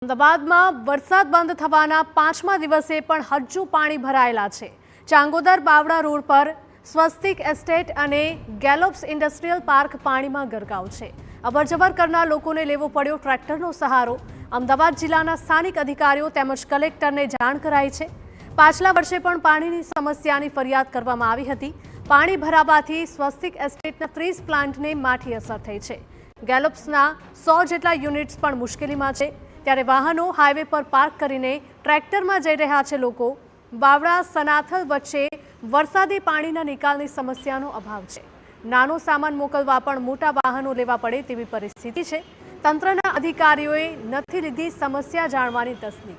અમદાવાદમાં વરસાદ બંધ થવાના 5મા દિવસે પણ હજુ પાણી ભરાયેલા છે। ચાંગોદર બાવડા રોડ પર સ્વસ્તિક એસ્ટેટ અને ગેલોપ્સ ઇન્ડસ્ટ્રીયલ પાર્ક પાણીમાં ગરકાવ છે। અવરજવર કરનાર લોકોને લેવો પડ્યો ટ્રેક્ટરનો સહારો। અમદાવાદ જિલ્લાના સ્થાનિક અધિકારીઓ તેમજ કલેક્ટરને જાણ કરાઈ છે। પાછલા વર્ષે પણ પાણીની સમસ્યાની ફરિયાદ કરવામાં આવી હતી। પાણી ભરાવાથી સ્વસ્તિક એસ્ટેટના 30 પ્લાન્ટને માઠી અસર થઈ છે। ગેલોપ્સના 100 જેટલા યુનિટ્સ પણ મુશ્કેલીમાં છે। ત્યારે વાહનો હાઈવે પર પાર્ક કરીને ટ્રેક્ટરમાં જઈ રહ્યા છે લોકો। બાવડા સનાથલ વચ્ચે વરસાદી પાણીના નિકાલની સમસ્યાનો અભાવ છે। નાનો સામાન મોકલવા પણ મોટા વાહનો લેવા પડે તેવી પરિસ્થિતિ છે। તંત્રના અધિકારીઓએ નથી લીધી સમસ્યા જાણવાની તસદી।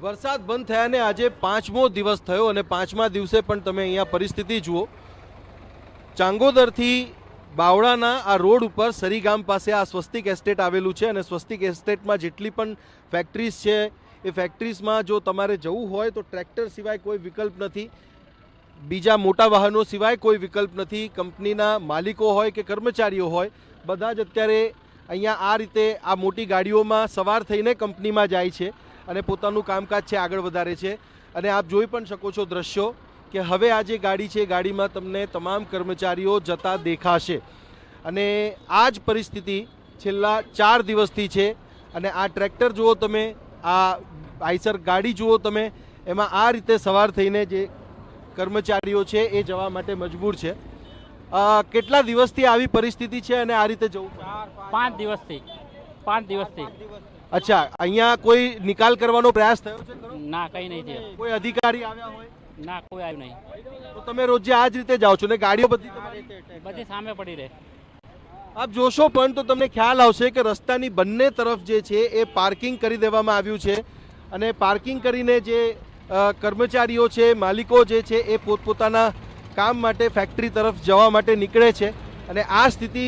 વરસાદ બંધ થયાને આજે 5મો દિવસ થયો અને 5મા દિવસે પણ તમે અહીંયા પરિસ્થિતિ જુઓ। ચાંગોદરથી બાવળાના આ રોડ ઉપર સરીગામ પાસે આ સ્વસ્તિક એસ્ટેટ આવેલું છે અને સ્વસ્તિક એસ્ટેટમાં જેટલી પણ ફેક્ટરીઝ છે એ ફેક્ટરીઝમાં જો તમારે જવું હોય તો ટ્રેક્ટર સિવાય કોઈ વિકલ્પ નથી, બીજા મોટા વાહનો સિવાય કોઈ વિકલ્પ નથી। કંપનીના માલિકો હોય કે કર્મચારીઓ હોય બધા જ અત્યારે અહીંયા આ રીતે આ મોટી ગાડીઓમાં સવાર થઈને કંપનીમાં જાય છે અને પોતાનું કામકાજ છે આગળ વધારે છે। અને આપ જોઈ પણ શકો છો દ્રશ્યો કે હવે આ જે ગાડી છે ગાડીમાં તમને તમામ કર્મચારીઓ જતા દેખાશે અને આ જ પરિસ્થિતિ છેલ્લા 4 દિવસથી છે। અને આ ટ્રેક્ટર જુઓ તમે, આ આઈસર ગાડી જુઓ તમે, એમાં આ રીતે સવાર થઈને જે કર્મચારીઓ છે એ જવા માટે મજબૂર છે। કેટલા દિવસથી આવી પરિસ્થિતિ છે અને આ રીતે જવું? 5 દિવસથી। અચ્છા, અહીંયા કોઈ નિકાલ કરવાનો પ્રયાસ થયો છે? ના, કઈ નહીં થયો। કોઈ અધિકારી આવ્યા હોય? ના, કોઈ આવ્યું નહીં। તો તમે રોજે આ જ રીતે જાઓ છો ને ગાડીઓ બધી સામે પડી રહે? આપ જોશો પણ તો તમને ખ્યાલ આવશે કે રસ્તાની બંને તરફ જે છે એ પાર્કિંગ કરી દેવામાં આવ્યું છે અને પાર્કિંગ કરીને જે કર્મચારીઓ છે, માલિકો જે છે એ પોતપોતાના કામ માટે ફેક્ટરી તરફ જવા માટે નીકળે છે અને આ સ્થિતિ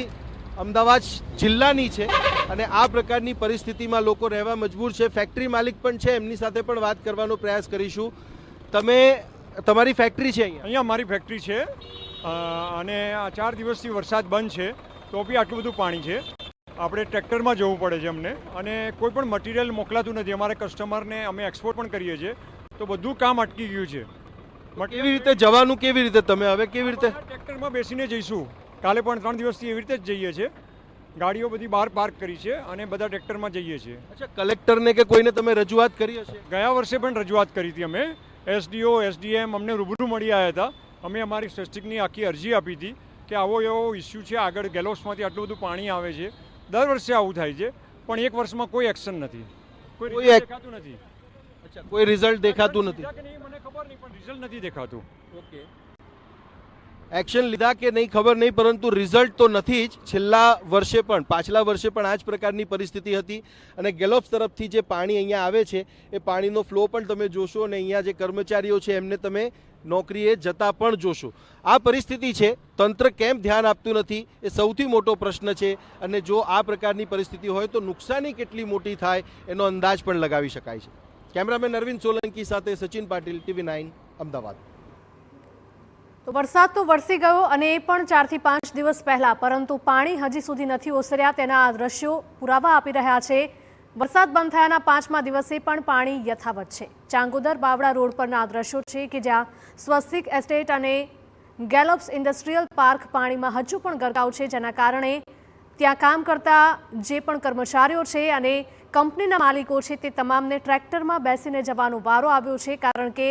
અમદાવાદ જિલ્લાની છે અને આ પ્રકારની પરિસ્થિતિમાં લોકો રહેવા મજબૂર છે। ફેક્ટરી માલિક પણ છે, એમની સાથે પણ વાત કરવાનો પ્રયાસ કરીશું। તમારી ફેક્ટરી છે અહીંયા? અહીંયા મારી ફેક્ટરી છે અને આ 4 દિવસથી વરસાદ બંધ છે તો બી આટલું બધું પાણી છે। આપણે ટ્રેક્ટરમાં જવું પડે છે અમને અને કોઈ પણ મટીરિયલ મોકલાતું નથી। અમારે કસ્ટમરને અમે એક્સપોર્ટ પણ કરીએ છીએ તો બધું કામ અટકી ગયું છે। કેવી રીતે જવાનું? કેવી રીતે તમે હવે કેવી રીતે? ટ્રેક્ટરમાં બેસીને જઈશું। કાલે પણ 3 દિવસથી એવી રીતે જ જઈએ છીએ। ગાડીઓ બધી બહાર પાર્ક કરી છે અને બધા ટ્રેક્ટરમાં જઈએ છીએ। અચ્છા, કલેક્ટરને કે કોઈને તમે રજૂઆત કરી હશે? ગયા વર્ષે પણ રજૂઆત કરી હતી અમે। એસડીઓ, એસડીએમ અમને રૂબરૂ મળી આવ્યા હતા। અમે અમારી સ્વસ્તિકની આખી અરજી આપી હતી કે આવો એવો ઇસ્યુ છે, આગળ ગેલોપ્સમાંથી આટલું બધું પાણી આવે છે, દર વર્ષે આવું થાય છે પણ એક વર્ષમાં કોઈ એક્શન નથી, કોઈ દેખાતું નથી। અચ્છા, કોઈ રિઝલ્ટ દેખાતું નથી? મને ખબર નહીં પણ રિઝલ્ટ નથી દેખાતું। ઓકે, એક્શન લીધા કે નહીં ખબર નહીં પરંતુ રિઝલ્ટ તો નથી જ। છેલ્લા વર્ષે પણ, પાછલા વર્ષે પણ આ જ પ્રકારની પરિસ્થિતિ હતી અને ગેલોપ્સ તરફથી જે પાણી અહીંયા આવે છે એ પાણીનો ફ્લો પણ તમે જોશો અને અહીંયા જે કર્મચારીઓ છે એમને તમે નોકરીએ જતા પણ જોશો। આ પરિસ્થિતિ છે, તંત્ર કેમ ધ્યાન આપતું નથી એ સૌથી મોટો પ્રશ્ન છે અને જો આ પ્રકારની પરિસ્થિતિ હોય તો નુકસાની કેટલી મોટી થાય એનો અંદાજ પણ લગાવી શકાય છે। કેમેરામેન અરવિંદ સોલંકી સાથે સચિન પાટીલ, TV9 અમદાવાદ। તો વરસાદ તો વરસી ગયો અને એ પણ 4 થી 5 દિવસ પહેલા, પરંતુ પાણી હજી સુધી નથી ઓસર્યા તેના આ દ્રશ્યો પુરાવા આપી રહ્યા છે। વરસાદ બંધ થયાના 5મા દિવસે પણ પાણી યથાવત છે। ચાંગોદર બાવડા રોડ પરના આ દ્રશ્યો છે કે જ્યાં સ્વસ્તિક એસ્ટેટ અને ગેલોપ્સ ઇન્ડસ્ટ્રીયલ પાર્ક પાણીમાં હજુ પણ ગરકાવ છે, જેના કારણે ત્યાં કામ કરતા જે પણ કર્મચારીઓ છે અને કંપનીના માલિકો છે તે તમામને ટ્રેક્ટરમાં બેસીને જવાનો વારો આવ્યો છે, કારણ કે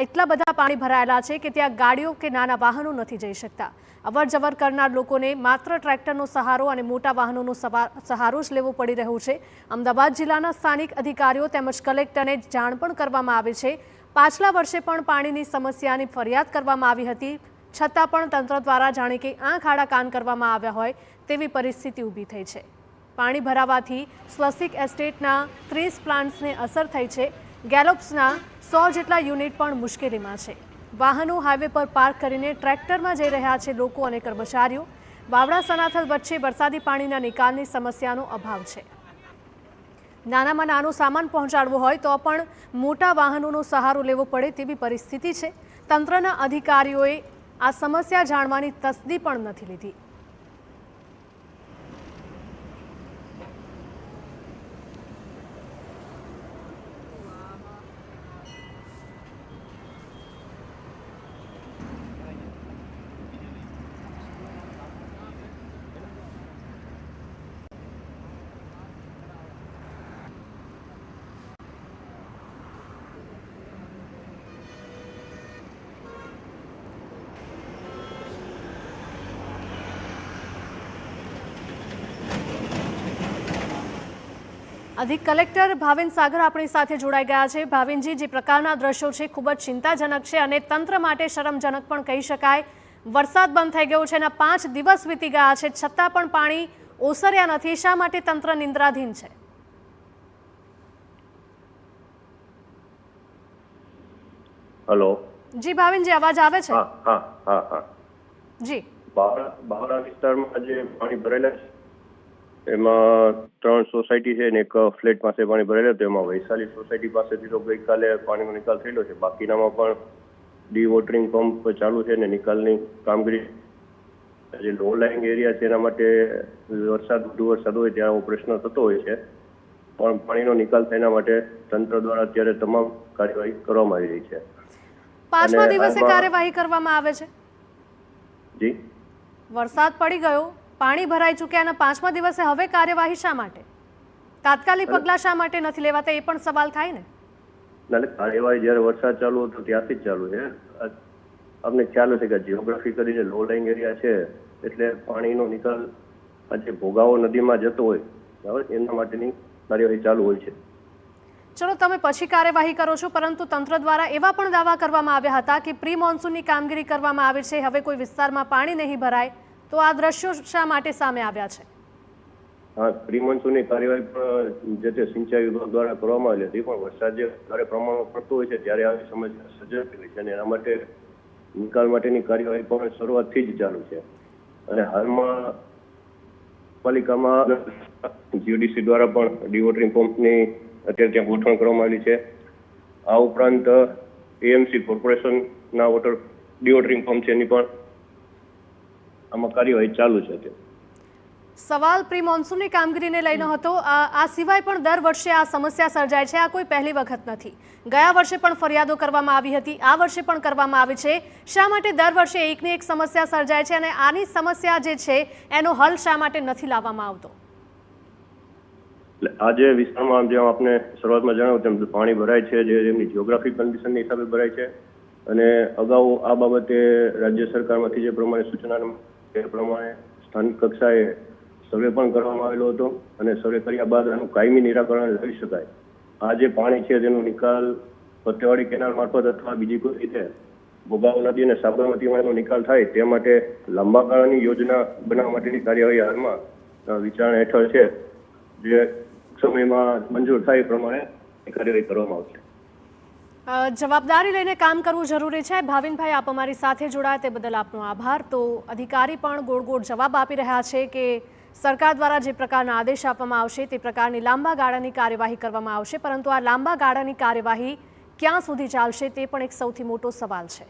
એટલા બધા પાણી ભરાયેલા છે કે ત્યાં ગાડીઓ કે નાના વાહનો નથી જઈ શકતા। અવરજવર કરનાર લોકોને માત્ર ટ્રેક્ટરનો સહારો અને મોટા વાહનોનો સહારો જ લેવો પડી રહ્યો છે। અમદાવાદ જિલ્લાના સ્થાનિક અધિકારીઓ તેમજ કલેક્ટરને જાણ પણ કરવામાં આવી છે। પાછલા વર્ષે પણ પાણીની સમસ્યાની ફરિયાદ કરવામાં આવી હતી, છતાં પણ તંત્ર દ્વારા જાણે કે આંખ આડા કાન કરવામાં આવ્યા હોય તેવી પરિસ્થિતિ ઊભી થઈ છે। પાણી ભરાવાથી સ્વસ્તિક એસ્ટેટના 30 પ્લાન્ટ્સને અસર થઈ છે। ગેલોપ્સના 100 જેટલા યુનિટ પણ મુશ્કેલીમાં છે। વાહનો હાઈવે પર પાર્ક કરીને ટ્રેક્ટરમાં જઈ રહ્યા છે લોકો અને કર્મચારીઓ। બાવડા સનાથલ વચ્ચે વરસાદી પાણીના નિકાલની સમસ્યાનો અભાવ છે। નાનામાં નાનો સામાન પહોંચાડવો હોય તો પણ મોટા વાહનોનો સહારો લેવો પડે તેવી પરિસ્થિતિ છે। તંત્રના અધિકારીઓએ આ સમસ્યા જાણવાની તસ્દી પણ નથી લીધી। અધિક કલેક્ટર ભાવિન સાગર આપણી સાથે જોડાઈ ગયા છે। ભાવિનજી, જે પ્રકારના દ્રશ્યો છે ખૂબ જ ચિંતાજનક છે અને તંત્ર માટે શરમજનક પણ કહી શકાય। વરસાદ બંધ થઈ ગયો છે અને 5 દિવસ વીતી ગયા છે, છતાં પણ પાણી ઓસર્યા નથી। શા માટે તંત્ર નિંદ્રાધીન છે? હેલો જી ભાવિનજી, અવાજ આવે છે? હા હા હા હા જી, બાવળા વિસ્તારમાં જે પાણી ભરેલા છે એમાં 3 સોસાયટી છે ને એક ફ્લેટ પાસે પાણી ભરેલું હતું। એમાં વૈશાલી સોસાયટી પાસેથી તો ગઈકાલે પાણીનો નિકાલ થયેલો છે, બાકીનામાં પણ ડીવોટરિંગ પંપ ચાલુ છે ને નિકાલની કામગીરી। જે લો લાઇંગ એરિયા છે એના માટે વધુ વરસાદ હોય ત્યાં ઓપરેશન થતો હોય છે, પણ પાણીનો નિકાલ થયા માટે તંત્ર દ્વારા અત્યારે તમામ કાર્યવાહી કરવામાં આવી રહી છે। 5મા દિવસે કાર્યવાહી કરવામાં આવે છે? જી, વરસાદ પડી ગયો, પાણી ભરાઈ ચૂક્યા અને 5મા દિવસે હવે કાર્યવાહી શા માટે? તાત્કાલિક પગલાં શા માટે નથી લેવાતા એ પણ સવાલ થાય ને। ના, કાર્યવાહી જ્યારે વરસાદ ચાલુ હતો ત્યાંથી જ ચાલુ છે। આપને ખ્યાલ હશે કે જીઓગ્રાફી કરીને લો લાઇંગ એરિયા છે એટલે પાણીનો નિકાલ આજે ભોગાવો નદીમાં જતો હોય બરાબર, એના માટેની કાર્યવાહી ચાલુ હોય છે। ચલો, તમે પછી કાર્યવાહી કરો છો, પરંતુ તંત્ર દ્વારા એવા પણ દાવા કરવામાં આવ્યા હતા કે પ્રી મોન્સૂનની કામગીરી કરવામાં આવે છે, હવે કોઈ વિસ્તારમાં પાણી નહીં ભરાય, તો આ દ્રશ્યો શા માટે સામે આવ્યા છે? હા, પ્રી મોન્સૂનની કાર્યવાહી પણ જે તે સિંચાઈ વિભાગ દ્વારા કરવામાં આવેલી હતી, પણ વરસાદ જે વધારે પ્રમાણમાં પડતો હોય છે ત્યારે આવી સમસ્યા સર્જાતી હોય છે અને એના માટે નિકાલ માટેની કાર્યવાહી પણ શરૂઆતથી જ ચાલુ છે। અને હાલમાં પાલિકામાં જીઓડીસી દ્વારા પણ ડીવોટરિંગ પંપની અત્યારે ત્યાં ગોઠવણ કરવામાં આવેલી છે। આ ઉપરાંત એએમસી કોર્પોરેશનના વોટર ડીવોટરિંગ પંપ છે એની પણ આમાં કાર્યવાહી ચાલુ છે। સવાલ પ્રી મોન્સૂનની કામગીરીને લઈને હતો। આ સિવાય પણ દર વર્ષે આ સમસ્યા સર્જાય છે, આ કોઈ પહેલી વખત નથી। ગયા વર્ષે પણ ફરિયાદો કરવામાં આવી હતી, આ વર્ષે પણ કરવામાં આવી છે। શા માટે દર વર્ષે એકની એક સમસ્યા સર્જાય છે અને આની સમસ્યા જે છે એનો હલ શા માટે નથી લાવવામાં આવતો? આ જે વિસ્તારમાં જેમ આપને શરૂઆતમાં જણાવ્યું તેમ પાણી ભરાય છે જે એમની જીઓગ્રાફિક કન્ડિશનની હિસાબે ભરાય છે અને અગાઉ આ બાબતે રાજ્ય સરકારમાંથી જે પ્રમાણે સૂચના એ પ્રમાણે સ્થાનિક કક્ષાએ સર્વે પણ કરવામાં આવેલો હતો અને સર્વે કર્યા બાદ આનું કાયમી નિરાકરણ લાવી શકાય। આ જે પાણી છે તેનો નિકાલ પત્તેવાડી કેનાલ મારફત અથવા બીજી કોઈ રીતે ભોગાવો નદી અને સાબરમતીમાં એનો નિકાલ થાય તે માટે લાંબા ગાળાની યોજના બનાવવા માટેની કાર્યવાહી હાલમાં વિચારણા હેઠળ છે, જે સમયમાં મંજૂર થાય એ પ્રમાણે કાર્યવાહી કરવામાં આવશે। જવાબદારી લઈને કામ કરવું જરૂરી છે। ભાવિનભાઈ, આપ અમારી સાથે જોડાયા તે બદલ આપનો આભાર। તો અધિકારી પણ ગોળ ગોળ જવાબ આપી રહ્યા છે કે સરકાર દ્વારા જે પ્રકારના આદેશ આપવામાં આવશે તે પ્રકારની લાંબા ગાળાની કાર્યવાહી કરવામાં આવશે, પરંતુ આ લાંબા ગાળાની કાર્યવાહી ક્યાં સુધી ચાલશે તે પણ એક સૌથી મોટો સવાલ છે।